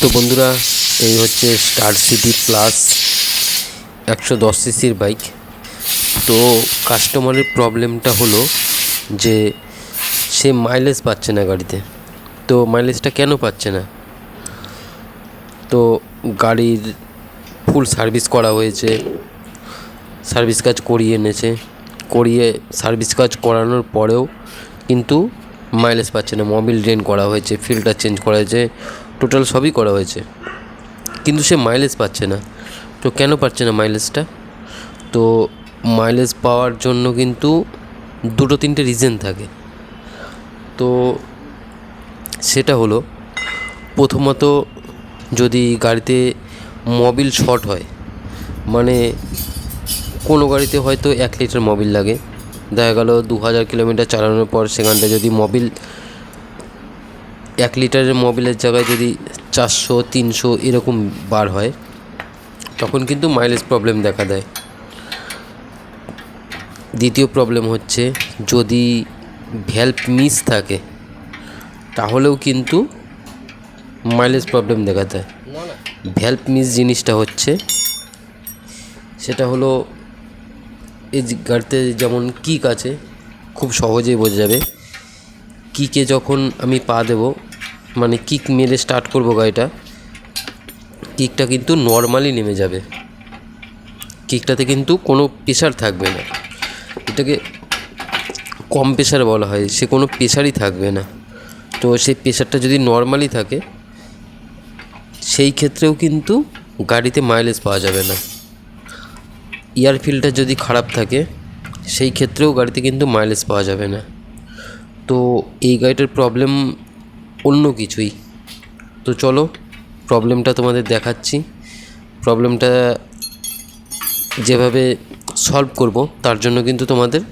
তো বন্ধুরা, এই হচ্ছে স্টার সিটি প্লাস 110 সিসির বাইক। তো কাস্টমারের প্রবলেমটা হলো যে সে মাইলেজ পাচ্ছে না গাড়িতে। তো মাইলেজটা কেন পাচ্ছে না? তো গাড়ির ফুল সার্ভিস করা হয়েছে, সার্ভিস কাজ করিয়ে এনেছে, সার্ভিস কাজ করানোর পরেও কিন্তু মাইলেজ পাচ্ছে না। মোবিল ড্রেন করা হয়েছে, ফিল্টার চেঞ্জ করা হয়েছে, টোটাল সবই করা হয়েছে, কিন্তু সে মাইলেজ পাচ্ছে না। তো কেন পাচ্ছে না মাইলেজটা? তো মাইলেজ পাওয়ার জন্য কিন্তু 2-3টে রিজন থাকে। তো সেটা হলো, প্রথমত যদি গাড়িতে মোবিল শর্ট হয়, মানে কোনো গাড়িতে হয়তো 1 লিটার মোবিল লাগে, দেখা গেল 2000 কিলোমিটার চালানোর পর সেখানটা যদি মোবিল 1 লিটারের মোবিলের জায়গায় যদি 400-300 এরকম বার হয়, তখন কিন্তু মাইলেজ প্রবলেম দেখা দেয়। দ্বিতীয় প্রবলেম হচ্ছে, যদি ভ্যালভ মিস থাকে তাহলেও কিন্তু মাইলেজ প্রবলেম দেখা দেয়। ভ্যালভ মিস জিনিসটা হচ্ছে, সেটা হলো এই গাড়িতে যেমন কিক আছে, খুব সহজেই বোঝা যাবে। কিকে যখন আমি পা দেব, মানে কিক মেরে স্টার্ট করব গাড়িটা, কিকটা কিন্তু নর্মালি নেমে যাবে, কিকটাতে কিন্তু কোনো প্রেশার থাকবে না। এটাকে কম প্রেশার বলা হয়, সে কোনো প্রেশারই থাকবে না। তো সেই প্রেশারটা যদি নর্মালি থাকে, সেই ক্ষেত্রেও কিন্তু গাড়িতে মাইলেজ পাওয়া যাবে না। এয়ার ফিল্টার যদি খারাপ থাকে, সেই ক্ষেত্রেও গাড়িতে কিন্তু মাইলেজ পাওয়া যাবে না। তো এই গাড়িটার প্রবলেম অন্য কিছুই। তো চলো প্রবলেমটা তোমাদের দেখাচ্ছি। প্রবলেমটা যেভাবে সলভ করব, তার জন্য কিন্তু তোমাদের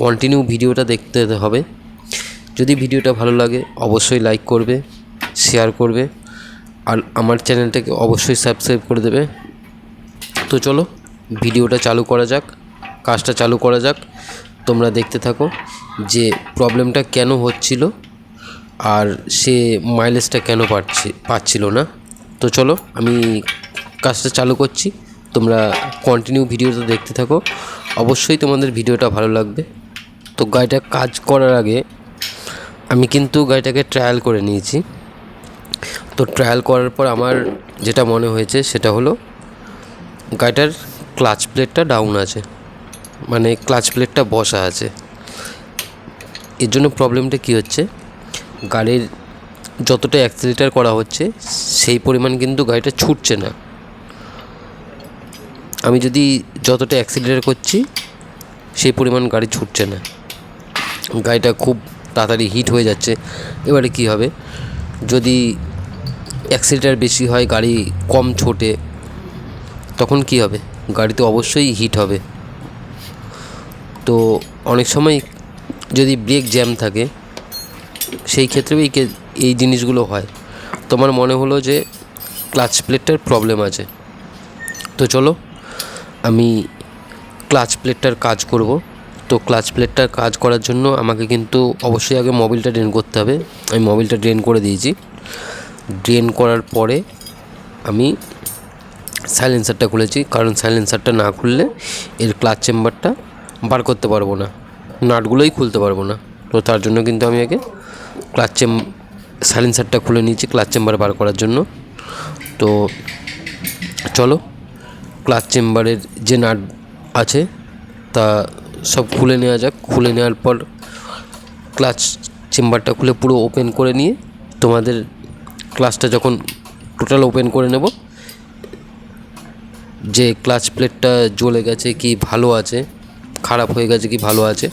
কন্টিনিউ ভিডিওটা দেখতে হবে। যদি ভিডিওটা ভালো লাগে অবশ্যই লাইক করবে, শেয়ার করবে, আর আমার চ্যানেলটাকে অবশ্যই সাবস্ক্রাইব করে দেবে। তো চলো ভিডিওটা চালু করা যাক, কাজটা চালু করা যাক। তোমরা দেখতে থাকো যে প্রবলেমটা কেন হচ্ছিল, আর সে মাইলেজটা কেন পাচ্ছিল না। তো চলো আমি কাজটা চালু করছি, তোমরা কন্টিনিউ ভিডিওটা দেখতে থাকো। অবশ্যই তোমাদের ভিডিওটা ভালো লাগবে। তো গাড়িটা কাজ করার আগে আমি কিন্তু গাড়িটাকে ট্রায়াল করে নিয়েছি। তো ট্রায়াল করার পর আমার যেটা মনে হয়েছে সেটা হলো, গাড়িটার ক্লাচ প্লেটটা ডাউন আছে, মানে ক্লাচ প্লেটটা বসা আছে। এর জন্য প্রবলেমটা কী হচ্ছে, গাড়ির যতটা অ্যাক্সিলারেটর করা হচ্ছে সেই পরিমাণ কিন্তু গাড়িটা ছুটছে না। আমি যদি যতটা অ্যাক্সিলারেটর করছি সেই পরিমাণ গাড়ি ছুটছে না, গাড়িটা খুব তাড়াতাড়ি হিট হয়ে যাচ্ছে। এবারে কী হবে, যদি অ্যাক্সিলারেটর বেশি হয়, গাড়ি কম ছোটে, তখন কী হবে, গাড়িতে অবশ্যই হিট হবে। তো অনেক সময় যদি ব্রেক জ্যাম থাকে, সেই ক্ষেত্রেও এই জিনিসগুলো হয়। তোমার মনে হলো যে ক্লাচ প্লেটটার প্রবলেম আছে। তো চলো আমি ক্লাচ প্লেটটার কাজ করব। তো ক্লাচ প্লেটটার কাজ করার জন্য আমাকে কিন্তু অবশ্যই আগে মোবিলটা ড্রেন করতে হবে। আমি মোবিলটা ড্রেন করে দিয়েছি। ড্রেন করার পরে আমি সাইলেন্সারটা খুলেছি, কারণ সাইলেন্সারটা না খুললে এর ক্লাচ চেম্বারটা বার করতে পারবো না, নাটগুলোই খুলতে পারবো না। তো তার জন্য কিন্তু আমি আগে সাইলেন্সারটা খুলে নিয়েছি ক্লাচ চেম্বার বার করার জন্য। তো চলো ক্লাচ চেম্বারের যে নাট আছে তা সব খুলে নেওয়া যাক। খুলে নেওয়ার পর ক্লাচ চেম্বারটা খুলে পুরো ওপেন করে নিয়ে, তোমাদের ক্লাচটা যখন টোটাল ওপেন করে নেব, যে ক্লাচ প্লেটটা জ্বলে গেছে কি ভালো আছে, খারাপ হয়ে গেছে কি ভালো আছে,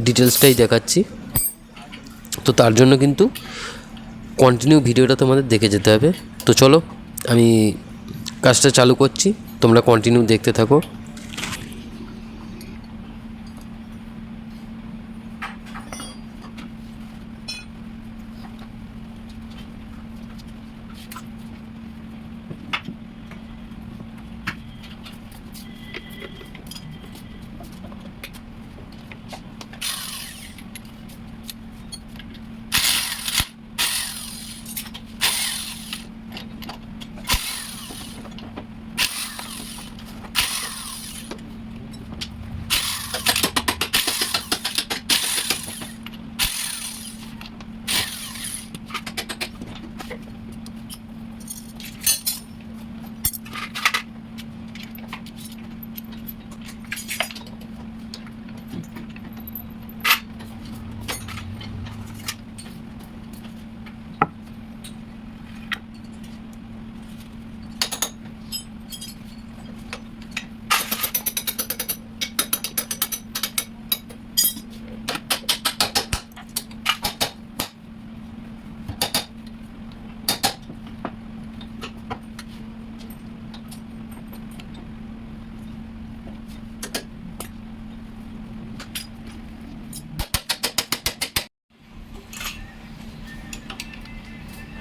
ডিটেলসটাই দেখাচ্ছি। তো তার জন্য কিন্তু কন্টিনিউ ভিডিওটা তোমাদের দেখে যেতে হবে। তো চলো আমি কাজটা চালু করছি, তোমরা কন্টিনিউ দেখতে থাকো।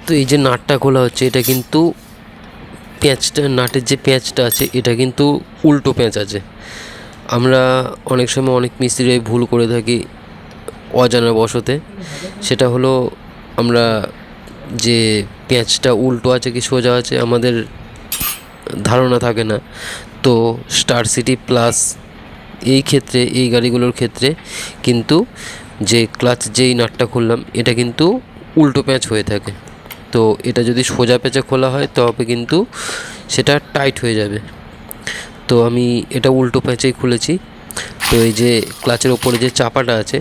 তো এই যে নাটটা খোলা হচ্ছে, এটা কিন্তু প্যাঁচটা, নাটের যে প্যাঁচটা আছে এটা কিন্তু উল্টো প্যাঁচ আছে। আমরা অনেক সময় অনেক মিস্ত্রি ভুল করে থাকি অজানা বশতে। সেটা হলো আমরা যে প্যাঁচটা উল্টো আছে কি সোজা আছে আমাদের ধারণা থাকে না। তো স্টার সিটি প্লাস এই ক্ষেত্রে, এই গাড়িগুলোর ক্ষেত্রে কিন্তু যে ক্লাচ যেই নাটটা খুললাম এটা কিন্তু উল্টো প্যাঁচ হয়ে থাকে। তো এটা যদি সোজা প্যাঁচে খোলা হয় তবে কিন্তু সেটা টাইট হয়ে যাবে। তো আমি এটা উল্টো প্যাঁচেই খুলেছি। তো এই যে ক্লাচের ওপরে যে চাপাটা আছে,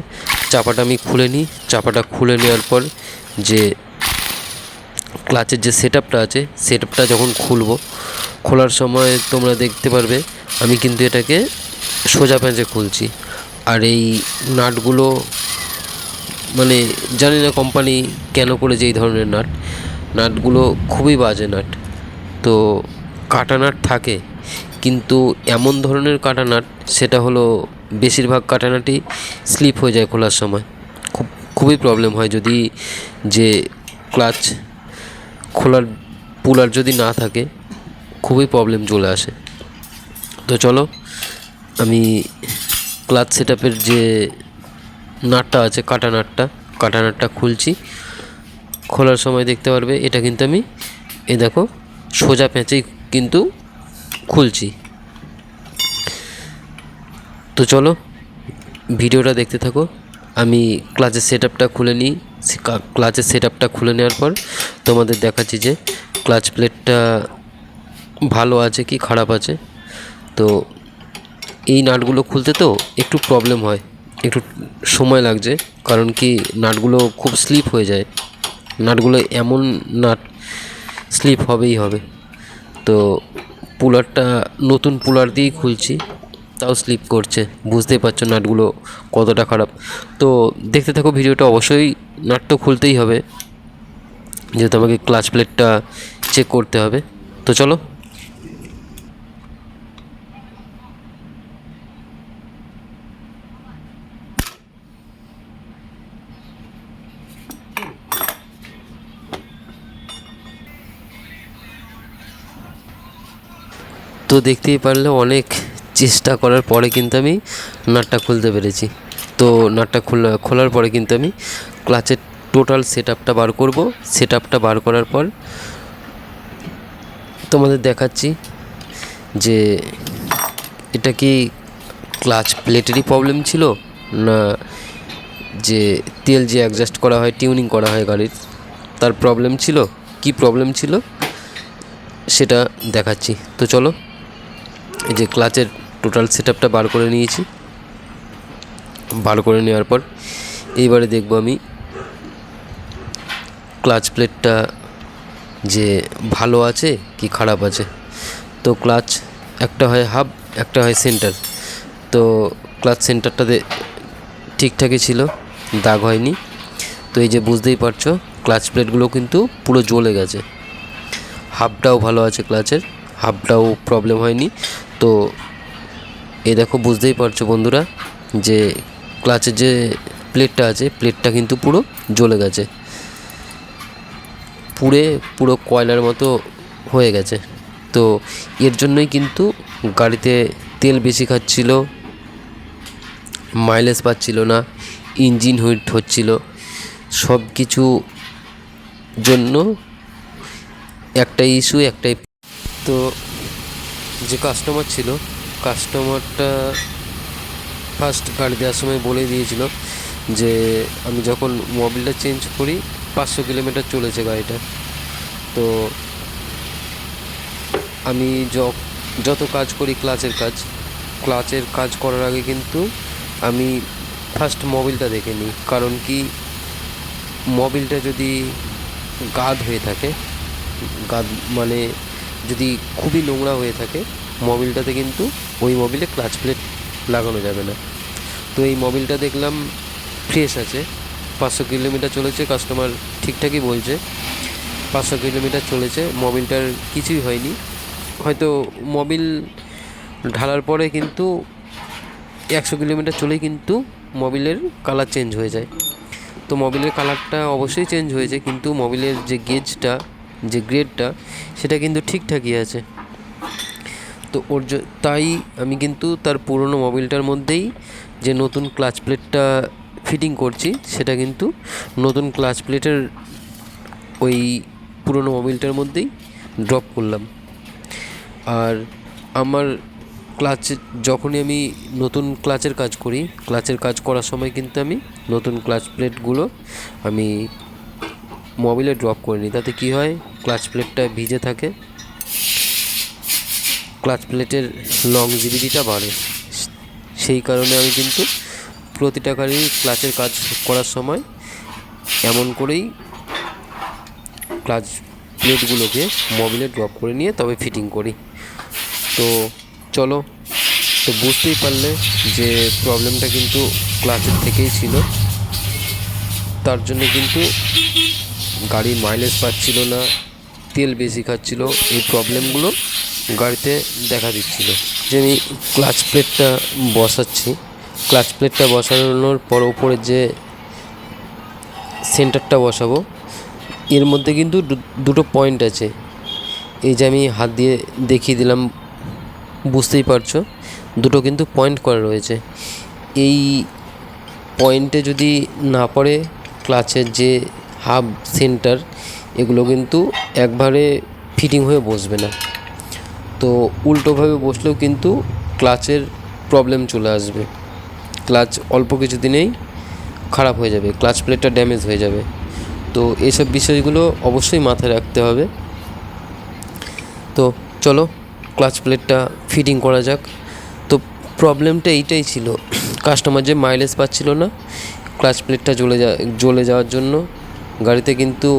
চাপাটা আমি খুলে নিই। চাপাটা খুলে নেওয়ার পর যে ক্লাচের যে সেটআপটা আছে, সেটআপটা যখন খোলার সময় তোমরা দেখতে পারবে আমি কিন্তু এটাকে সোজা প্যাঁচে খুলছি। আর এই নাটগুলো মানে জানি না কোম্পানি কেন করেছে এই ধরনের নাটগুলো খুবই বাজে নাট। তো কাটা নাট থাকে, কিন্তু এমন ধরনের কাটা নাট, সেটা হলো বেশিরভাগ কাটা নাটই স্লিপ হয়ে যায় খোলার সময়। খুবই প্রবলেম হয় যদি যে ক্লাচ খোলার পুলার যদি না থাকে, খুবই প্রবলেম চলে আসে। তো চলো আমি ক্লাচ সেটআপের যে নাটটা আছে, কাটা নাটটা খুলছি। খোলার সময় দেখতে পারবে এটা কিন্তু আমি দেখো সোজা প্যাঁচেই কিন্তু খুলছি। তো চলো ভিডিওটা দেখতে থাকো। আমি ক্লাচের সেটআপটা খুলে নিই। ক্লাচের সেটআপটা খুলে নেওয়ার পর তোমাদের দেখাচ্ছি যে ক্লাচ প্লেটটা ভালো আছে কি খারাপ আছে। তো এই নাটগুলো খুলতে তো একটু প্রবলেম হয়, একটু সময় লাগছে, কারণ কি নাটগুলো খুব স্লিপ হয়ে যায়। নাটগুলো এমন নাট স্লিপ হবেই হবে। তো পুলারটা নতুন পুলার দিয়েই খুলছি, তাও স্লিপ করছে। বুঝতেই পারছো নাটগুলো কতটা খারাপ। তো দেখতে থাকো ভিডিওটা। অবশ্যই নাট তো খুলতেই হবে, যেহেতু আমাকে ক্লাচ প্লেটটা চেক করতে হবে। তো চলো। তো দেখতেই পারলে অনেক চেষ্টা করার পরে কিন্তু আমি নাটটা খুলতে পেরেছি। তো নাটটা খোলার পরে কিন্তু আমি ক্লাচের টোটাল সেটআপটা বার করব। সেটআপটা বার করার পর তোমাদের দেখাচ্ছি যে এটা কি ক্লাচ প্লেটেরই প্রবলেম ছিল, না যে তেল যে অ্যাডজাস্ট করা হয়, টিউনিং করা হয় গাড়ির, তার প্রবলেম ছিল, কি প্রবলেম ছিল সেটা দেখাচ্ছি। তো চলো, এই যে ক্লাচের টোটাল সেটআপটা বার করে নিয়েছি। বার করে নেওয়ার পর এইবারে দেখব আমি ক্লাচ প্লেটটা যে ভালো আছে কি খারাপ আছে। তো ক্লাচ একটা হয় হাব, একটা হয় সেন্টার। তো ক্লাচ সেন্টারটাতে ঠিকঠাকই ছিল, দাগ হয়নি। তো এই যে বুঝতেই পারছো ক্লাচ প্লেটগুলো কিন্তু পুরো জ্বলে গেছে। হাবটাও ভালো আছে ক্লাচের, হাবটাও প্রবলেম হয়নি। তো এই দেখো বুঝতেই পারছো বন্ধুরা যে ক্লাচের যে প্লেটটা আছে, প্লেটটা কিন্তু পুরো জ্বলে গেছে, পুরো কয়লার মতো হয়ে গেছে। তো এর জন্যই কিন্তু গাড়িতে তেল বেশি খাচ্ছিল, মাইলেজ পাচ্ছিল না, ইঞ্জিন হিট হচ্ছিল, সব কিছু জন্য একটাই ইস্যু, একটাই। তো যে কাস্টমার ছিল, কাস্টমারটা ফার্স্ট গাড়ি দেওয়ার সময় বলে দিয়েছিল যে আমি যখন মোবিলটা চেঞ্জ করি 500 কিলোমিটার চলেছে গাড়িটা। তো আমি যত কাজ করি ক্লাচের কাজ করার আগে কিন্তু আমি ফার্স্ট মোবিলটা দেখে নিই। কারণ কি মোবিলটা যদি গাদ হয়ে থাকে, গাদ মানে যদি খুবই নোংরা হয়ে থাকে মোবিলটাতে, কিন্তু ওই মোবিলে ক্লাচ প্লেট লাগানো যাবে না। তো এই মোবিলটা দেখলাম ফ্রেশ আছে, 500 কিলোমিটার চলেছে, কাস্টমার ঠিকঠাকই বলছে 500 কিলোমিটার চলেছে, মোবিলটার কিছুই হয়নি। হয়তো মোবিল ঢালার পরে কিন্তু 100 কিলোমিটার চলেই কিন্তু মোবিলের কালার চেঞ্জ হয়ে যায়। তো মোবিলের কালারটা অবশ্যই চেঞ্জ হয়েছে, কিন্তু মোবিলের যে গেজটা, যে গ্রেডটা, সেটা কিন্তু ঠিকঠাকই আছে। তো তাই আমি কিন্তু তার পুরনো মোবিলটার মধ্যেই যে নতুন ক্লাচ প্লেটটা ফিটিং করছি, সেটা কিন্তু নতুন ক্লাচ প্লেটের ওই পুরনো মোবিলটার মধ্যেই ড্রপ করলাম। আর আমার যখনই আমি নতুন ক্লাচের কাজ করি, ক্লাচের কাজ করার সময় কিন্তু আমি নতুন ক্লাচ প্লেটগুলো আমি মোবিলে ড্রপ করে নিই। তাতে কী হয়, ক্লাচ প্লেটটা ভিজে থাকে, ক্লাচ প্লেটের লংজিভিটিটা বাড়ে। সেই কারণে আমি কিন্তু প্রতিটা গাড়ির ক্লাচের কাজ করার সময় এমন করেই ক্লাচ প্লেটগুলোকে মোবিলে ড্রপ করে নিয়ে তবে ফিটিং করি। তো চলো, তো বুঝতেই পারলে যে প্রবলেমটা কিন্তু ক্লাচের থেকেই ছিল। তার জন্য কিন্তু গাড়ি মাইলেজ পাচ্ছিল না, তেল বেশি খাচ্ছিল, এই প্রবলেমগুলো গাড়িতে দেখা দিচ্ছিল। যে আমি ক্লাচ প্লেটটা বসাচ্ছি, ক্লাচ প্লেটটা বসানোর পর ওপরে যে সেন্টারটা বসাবো, এর মধ্যে কিন্তু দুটো পয়েন্ট আছে। এই যে আমি হাত দিয়ে দেখিয়ে দিলাম, বুঝতেই পারছো, দুটো কিন্তু পয়েন্ট করা রয়েছে। এই পয়েন্টে যদি না পড়ে ক্লাচের যে হাব সেন্টার, এগুলো কিন্তু একবারে ফিটিং হয়ে বসবে না। তো উল্টোভাবে বসলেও কিন্তু ক্লাচের প্রবলেম চলে আসবে, ক্লাচ অল্প কিছু দিনেই খারাপ হয়ে যাবে, ক্লাচ প্লেটটা ড্যামেজ হয়ে যাবে। তো এইসব বিষয়গুলো অবশ্যই মাথায় রাখতে হবে। তো চলো ক্লাচ প্লেটটা ফিটিং করা যাক। তো প্রবলেমটা এইটাই ছিল, কাস্টমার যে মাইলেজ পাচ্ছিল না, ক্লাচ প্লেটটা জ্বলে যাওয়ার জন্য গাড়িতে কিন্তু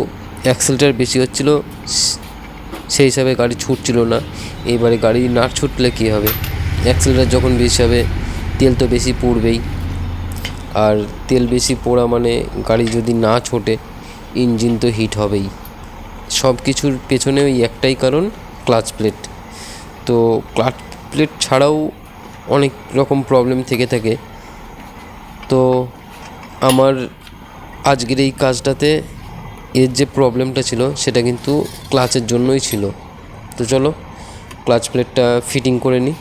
অ্যাক্সেলটার বেশি হচ্ছিল, সেই হিসাবে গাড়ি ছুটছিল না। এবারে গাড়ি না ছুটলে কী হবে, অ্যাক্সেলটার যখন বেশি হবে তেল তো বেশি পুড়বেই, আর তেল বেশি পোড়া মানে গাড়ি যদি না ছোটে ইঞ্জিন তো হিট হবেই। সব কিছুর পেছনে ওই একটাই কারণ, ক্লাচ প্লেট। তো ক্লাচ প্লেট ছাড়াও অনেক রকম প্রবলেম থেকে থাকে। তো আমার আজকের এই কাজটাতে এর যে প্রবলেমটা ছিল সেটা কিন্তু ক্লাচের জন্যই ছিল। তো চলো ক্লাচ প্লেটটা ফিটিং করে নিই।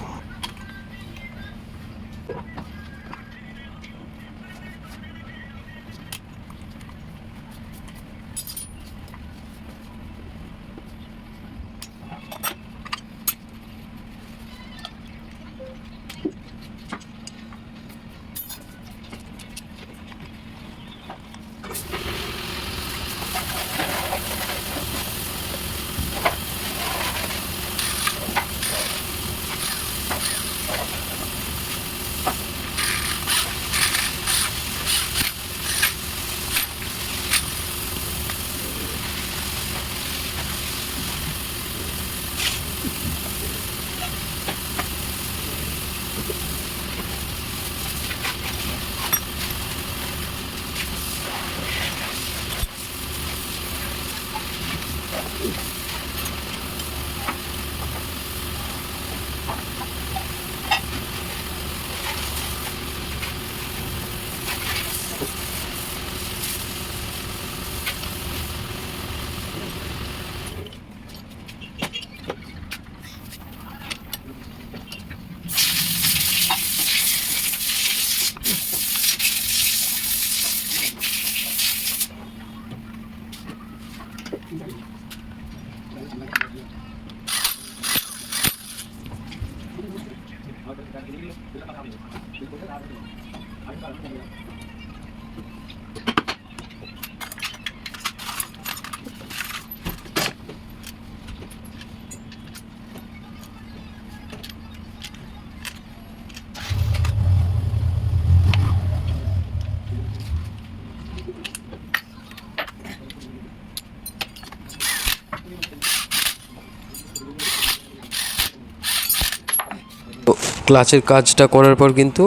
তো ক্লাচের কাজটা করার পর কিন্তু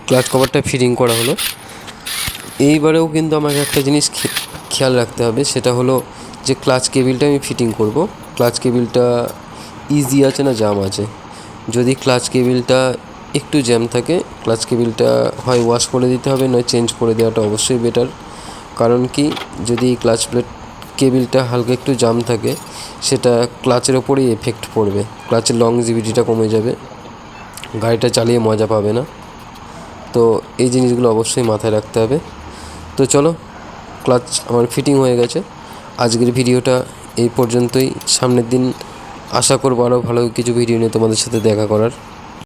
ক্লাচ কভারটা ফিটিং করা হলো। এইবারেও কিন্তু আমাকে একটা জিনিস খেয়াল রাখতে হবে, সেটা হলো যে ক্লাচ কেবিলটা আমি ফিটিং করব, ক্লাচ কেবিলটা ইজি আছে না জ্যাম আছে। যদি ক্লাচ কেবিলটা একটু জ্যাম থাকে, ক্লাচ কেবিলটা হয় ওয়াশ করে দিতে হবে, নয় চেঞ্জ করে দেওয়াটা অবশ্যই বেটার। কারণ কি, যদি ক্লাচ প্লেট কেবিলটা হালকা একটু জাম থাকে, সেটা ক্লাচের ওপরেই এফেক্ট পড়বে, ক্লাচের লংজিভিটিটা কমে যাবে, গাড়িটা চালিয়ে মজা পাবে না। তো এই জিনিসগুলো অবশ্যই মাথায় রাখতে হবে। তো চলো, ক্লাচ আমার ফিটিং হয়ে গেছে। আজকের ভিডিওটা এই পর্যন্তই। সামনের দিন আশা করবো আরও ভালো কিছু ভিডিও নিয়ে তোমাদের সাথে দেখা করার।